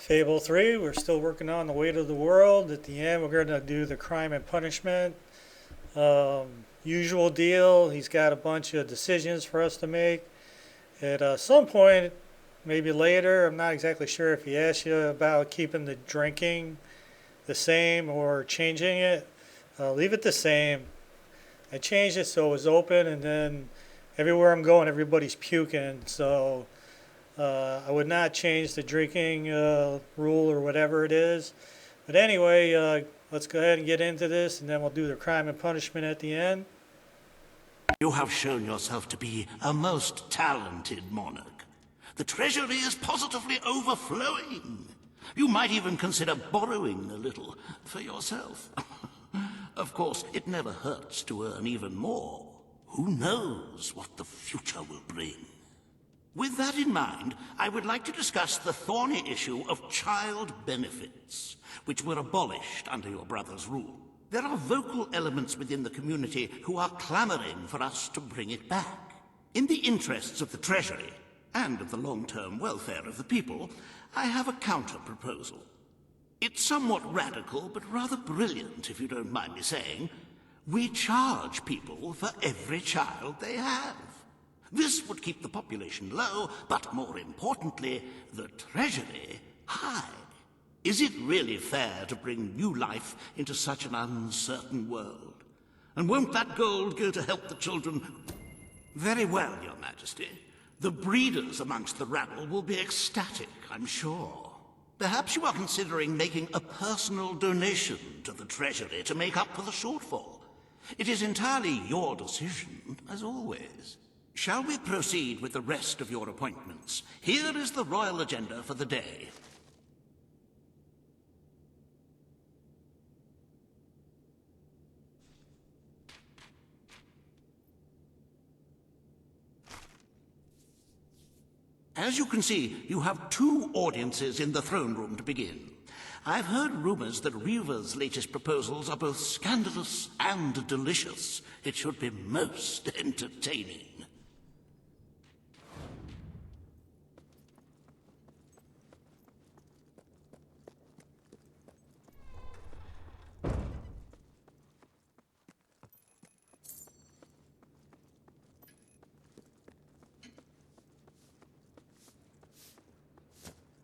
Fable 3, we're still working on the weight of the world. At the end, we're going to do the crime and punishment. Usual deal, he's got a bunch of decisions for us to make. At some point, maybe later, I'm not exactly sure if he asked you about keeping the drinking the same or changing it. Leave it the same. I changed it so it was open, and then everywhere I'm going, everybody's puking. So I would not change the drinking rule or whatever it is. But anyway, let's go ahead and get into this, and then we'll do the crime and punishment at the end. You have shown yourself to be a most talented monarch. The treasury is positively overflowing. You might even consider borrowing a little for yourself. Of course, it never hurts to earn even more. Who knows what the future will bring? With that in mind, I would like to discuss the thorny issue of child benefits, which were abolished under your brother's rule. There are vocal elements within the community who are clamoring for us to bring it back. In the interests of the Treasury, and of the long-term welfare of the people, I have a counter-proposal. It's somewhat radical, but rather brilliant, if you don't mind me saying. We charge people for every child they have. This would keep the population low, but more importantly, the Treasury high. Is it really fair to bring new life into such an uncertain world? And won't that gold go to help the children? Very well, Your Majesty. The breeders amongst the rabble will be ecstatic, I'm sure. Perhaps you are considering making a personal donation to the Treasury to make up for the shortfall. It is entirely your decision, as always. Shall we proceed with the rest of your appointments? Here is the royal agenda for the day. As you can see, you have two audiences in the throne room to begin. I've heard rumors that Reva's latest proposals are both scandalous and delicious. It should be most entertaining.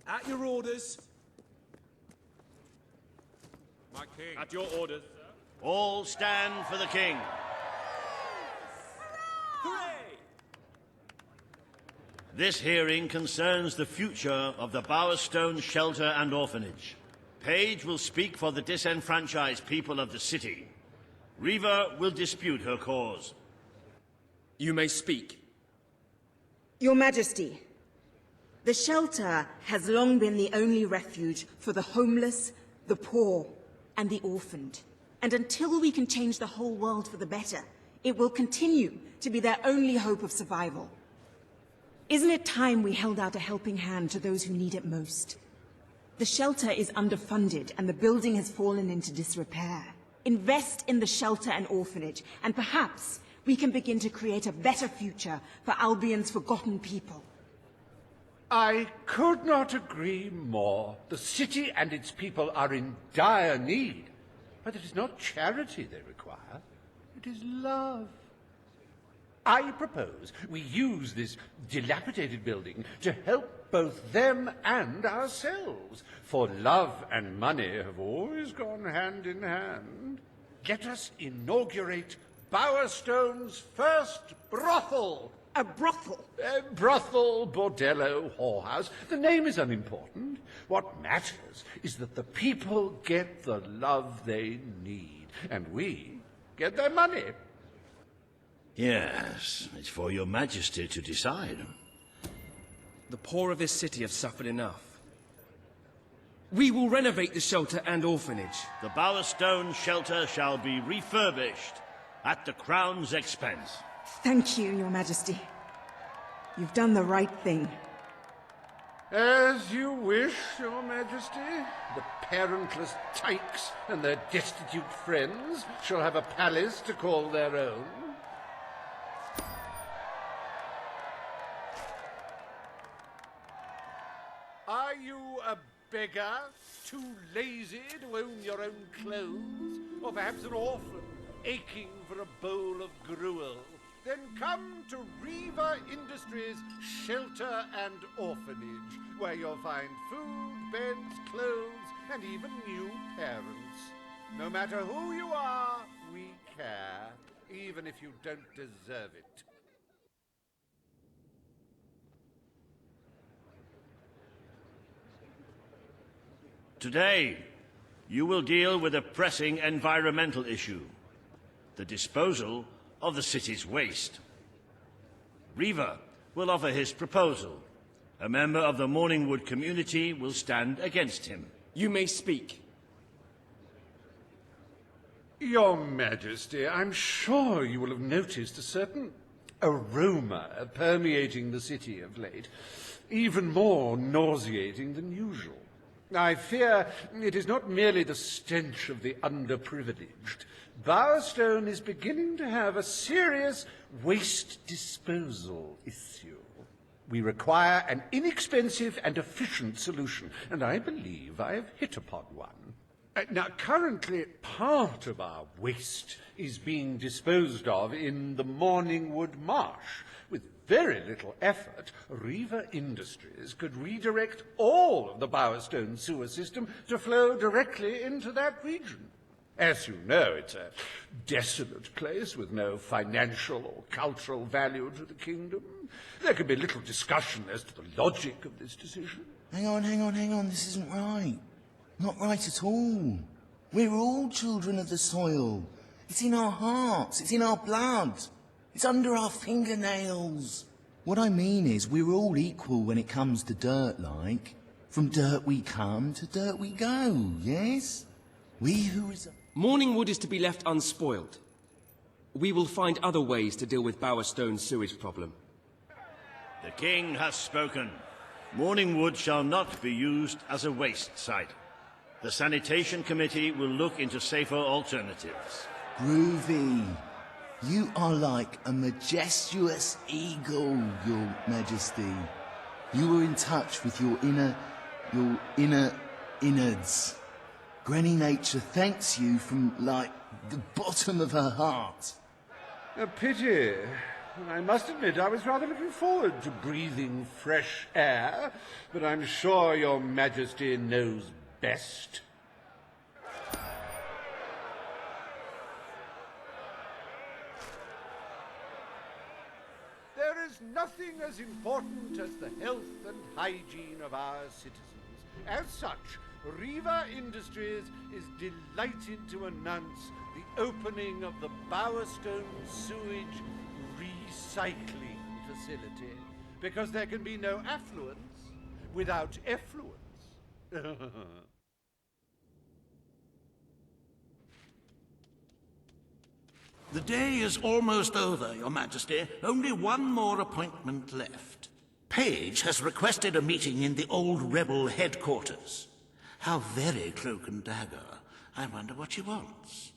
At your orders. My king. At your orders. All stand for the king. Hooray! This hearing concerns the future of the Bowerstone Shelter and Orphanage. Paige will speak for the disenfranchised people of the city. Reva will dispute her cause. You may speak. Your Majesty, the shelter has long been the only refuge for the homeless, the poor, and the orphaned. And until we can change the whole world for the better, it will continue to be their only hope of survival. Isn't it time we held out a helping hand to those who need it most? The shelter is underfunded and the building has fallen into disrepair. Invest in the shelter and orphanage, and perhaps we can begin to create a better future for Albion's forgotten people. I could not agree more. The city and its people are in dire need. But it is not charity they require. It is love. I propose we use this dilapidated building to help both them and ourselves. For love and money have always gone hand in hand. Let us inaugurate Bowerstone's first brothel. A brothel? Brothel, bordello, whorehouse. The name is unimportant. What matters is that the people get the love they need, and we get their money. Yes, it's for your majesty to decide. The poor of this city have suffered enough. We will renovate the shelter and orphanage. The Bowerstone Shelter shall be refurbished at the Crown's expense. Thank you, Your Majesty. You've done the right thing. As you wish, Your Majesty. The parentless tykes and their destitute friends shall have a palace to call their own. Are you a beggar, too lazy to own your own clothes, or perhaps an orphan aching for a bowl of gruel, then come to Riva Industries Shelter and Orphanage, where you'll find food, beds, clothes, and even new parents. No matter who you are, we care, even if you don't deserve it. Today, you will deal with a pressing environmental issue: the disposal of the city's waste. Riva will offer his proposal. A member of the Morningwood community will stand against him. You may speak. Your Majesty, I'm sure you will have noticed a certain aroma permeating the city of late, even more nauseating than usual. I fear it is not merely the stench of the underprivileged. Bowerstone is beginning to have a serious waste disposal issue. We require an inexpensive and efficient solution, and I believe I have hit upon one. Now, currently, part of our waste is being disposed of in the Morningwood Marsh. With very little effort, Riva Industries could redirect all of the Bowerstone sewer system to flow directly into that region. As you know, it's a desolate place with no financial or cultural value to the kingdom. There can be little discussion as to the logic of this decision. Hang on, this isn't right. Not right at all. We're all children of the soil. It's in our hearts, it's in our blood. It's under our fingernails. What I mean is, we're all equal when it comes to dirt, like. From dirt we come to dirt we go, yes? We who is... Morningwood is to be left unspoiled. We will find other ways to deal with Bowerstone's sewage problem. The king has spoken. Morningwood shall not be used as a waste site. The sanitation committee will look into safer alternatives. Groovy. You are like a majestuous eagle, Your Majesty. You were in touch with your inner innards. Granny Nature thanks you from, like, the bottom of her heart. A pity. I must admit I was rather looking forward to breathing fresh air, but I'm sure Your Majesty knows best. There is nothing as important as the health and hygiene of our citizens. As such, Riva Industries is delighted to announce the opening of the Bowerstone Sewage Recycling Facility, because there can be no affluence without effluence. The day is almost over, Your Majesty. Only one more appointment left. Page has requested a meeting in the old rebel headquarters. How very cloak and dagger. I wonder what she wants.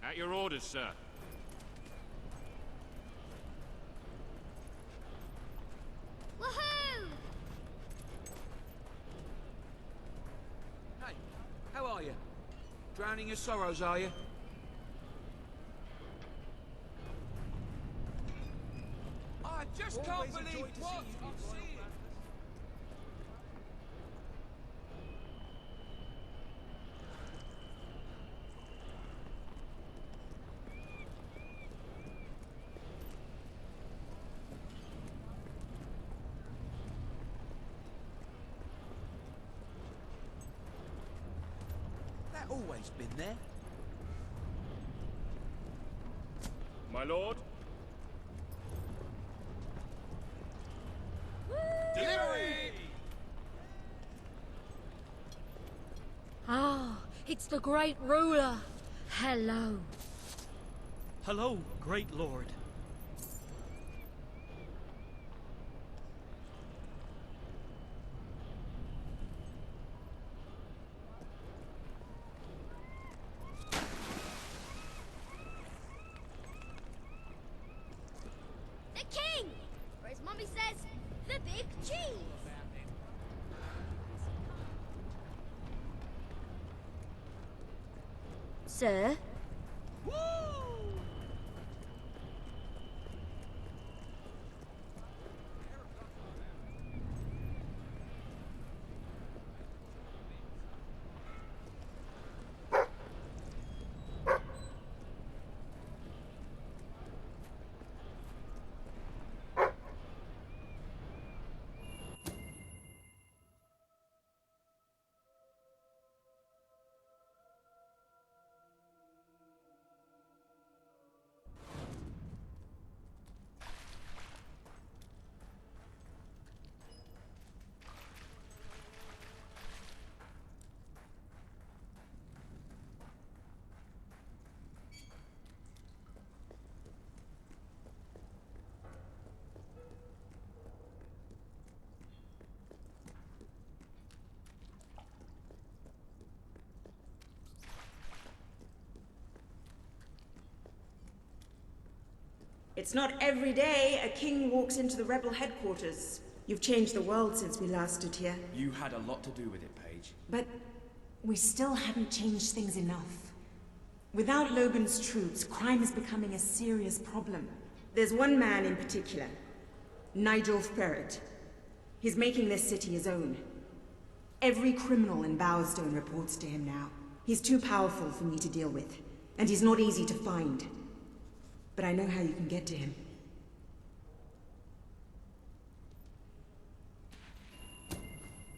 At your orders, sir. Woohoo! Hey, how are you? Drowning your sorrows, are you? I just can't believe what I'm seeing. Always been there. My lord? Delivery! Ah, it's the great ruler. Hello. Hello, great lord. Ich cheese. Sir? It's not every day a king walks into the rebel headquarters. You've changed the world since we last stood here. You had a lot to do with it, Paige. But we still haven't changed things enough. Without Logan's troops, crime is becoming a serious problem. There's one man in particular, Nigel Ferret. He's making this city his own. Every criminal in Bowerstone reports to him now. He's too powerful for me to deal with, and he's not easy to find. But I know how you can get to him.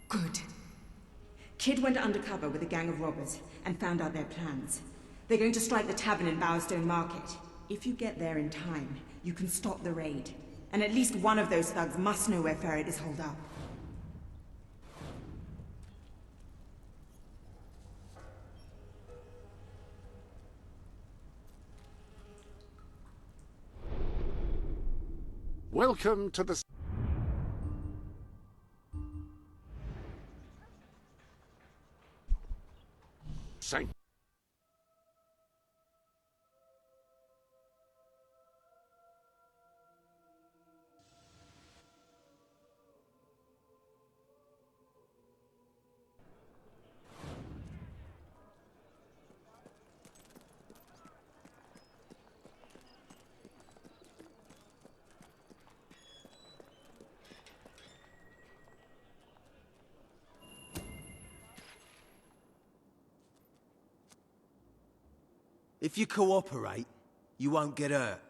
Good. Kid went undercover with a gang of robbers and found out their plans. They're going to strike the tavern in Bowerstone Market. If you get there in time, you can stop the raid. And at least one of those thugs must know where Ferret is holed up. Welcome to the... Saint... If you cooperate, you won't get hurt.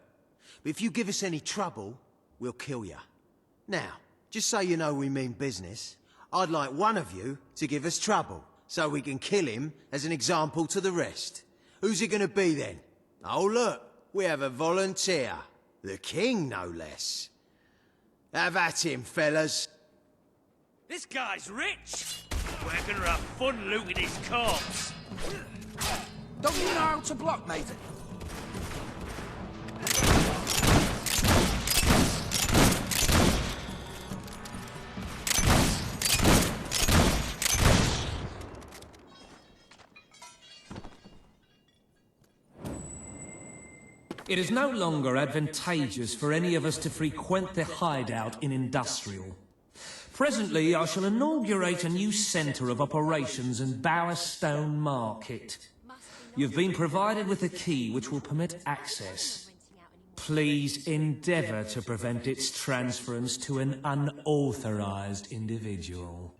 But if you give us any trouble, we'll kill you. Now, just so you know we mean business, I'd like one of you to give us trouble, so we can kill him as an example to the rest. Who's it gonna be then? Oh look, we have a volunteer. The king, no less. Have at him, fellas. This guy's rich. We're gonna have fun looting his corpse. Don't you know how to block, mate? It is no longer advantageous for any of us to frequent the hideout in Industrial. Presently, I shall inaugurate a new centre of operations in Bowerstone Market. You've been provided with a key which will permit access. Please endeavour to prevent its transference to an unauthorised individual.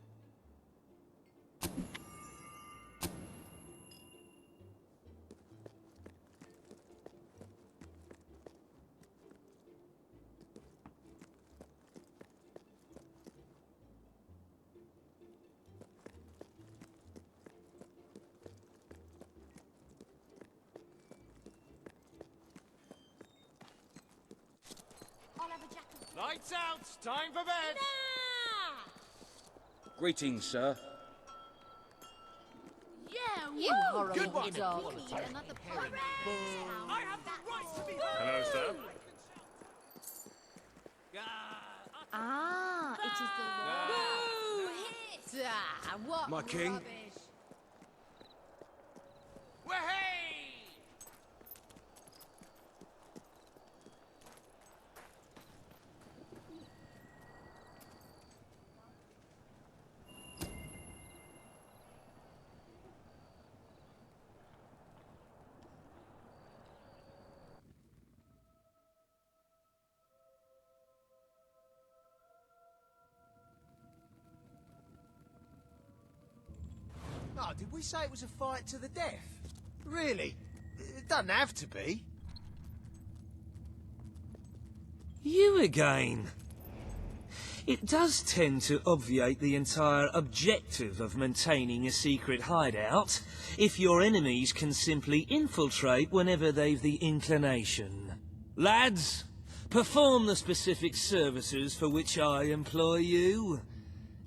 Lights out! Time for bed! Greetings, sir. Yeah, You horrible good one. dog. We need another parade. I have the right to be Hello, sir. Ah, it is the Boo! Hit! Ah, what My king. rubbish. Did we say it was a fight to the death? Really? It doesn't have to be. You again. It does tend to obviate the entire objective of maintaining a secret hideout, if your enemies can simply infiltrate whenever they've the inclination. Lads, perform the specific services for which I employ you.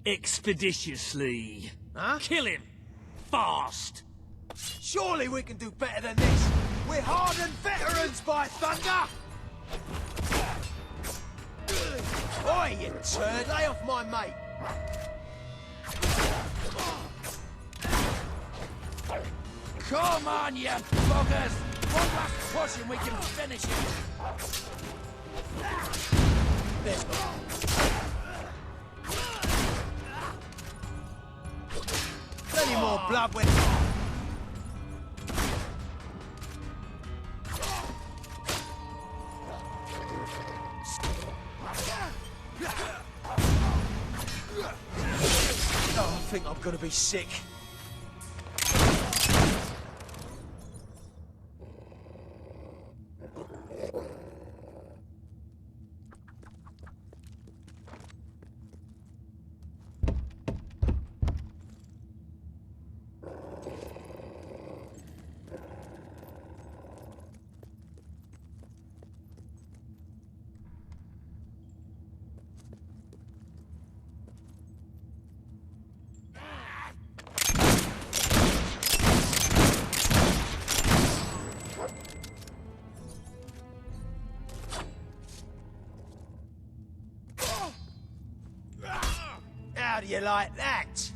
Expeditiously. Huh? Kill him! Fast! Surely we can do better than this! We're hardened veterans, by thunder! Oi, you turd! Lay off my mate! Come on, you buggers! One last push and we can finish it! There's plenty more blood with... Oh, I think I'm gonna be sick. How do you like that?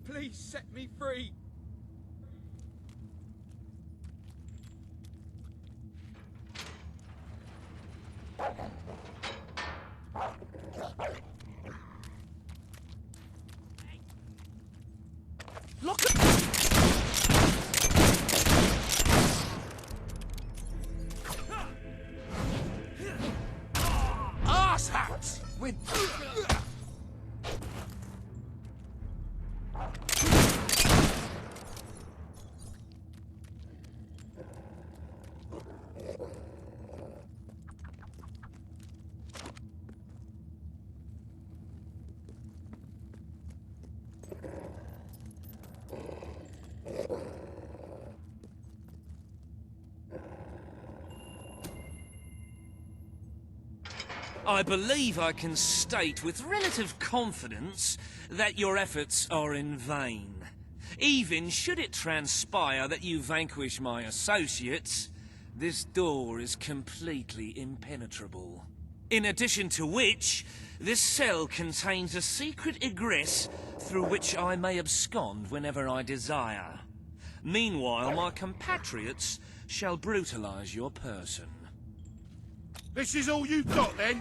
Please set me free! Look at... Arsehats! Win. I believe I can state with relative confidence that your efforts are in vain. Even should it transpire that you vanquish my associates, this door is completely impenetrable. In addition to which, this cell contains a secret egress through which I may abscond whenever I desire. Meanwhile, my compatriots shall brutalize your person. This is all you've got, then?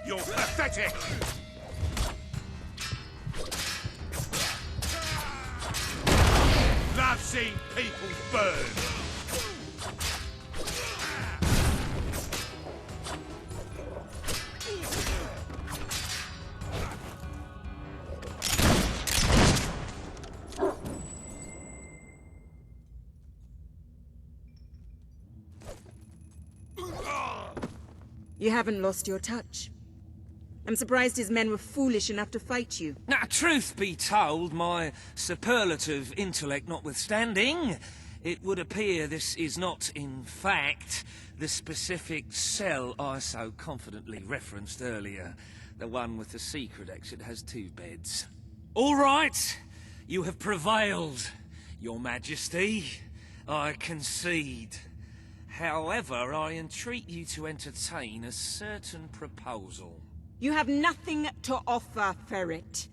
You're pathetic! Love seeing people burn! You haven't lost your touch. I'm surprised his men were foolish enough to fight you. Now, truth be told, my superlative intellect notwithstanding, it would appear this is not, in fact, the specific cell I so confidently referenced earlier. The one with the secret exit has 2 beds. All right, you have prevailed, Your Majesty. I concede. However, I entreat you to entertain a certain proposal. You have nothing to offer, Ferret.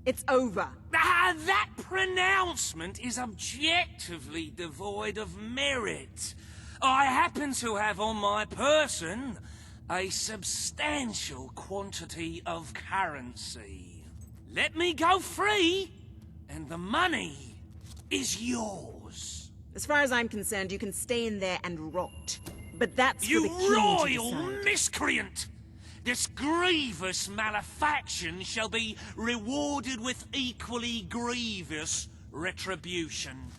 It's over. Ah! That pronouncement is objectively devoid of merit. I happen to have on my person a substantial quantity of currency. Let me go free, and the money is yours. As far as I'm concerned, you can stay in there and rot. But that's You for the king to royal decide. miscreant! This grievous malefaction shall be rewarded with equally grievous retribution.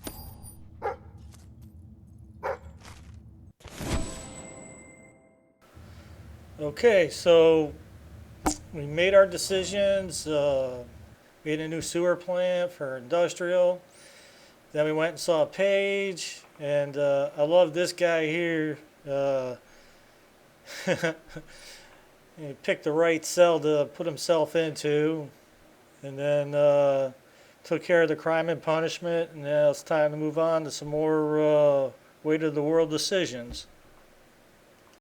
Okay, so we made our decisions, made a new sewer plant for industrial. Then we went and saw a page, and I love this guy here. He picked the right cell to put himself into, and then took care of the crime and punishment, and now it's time to move on to some more weight of the world decisions.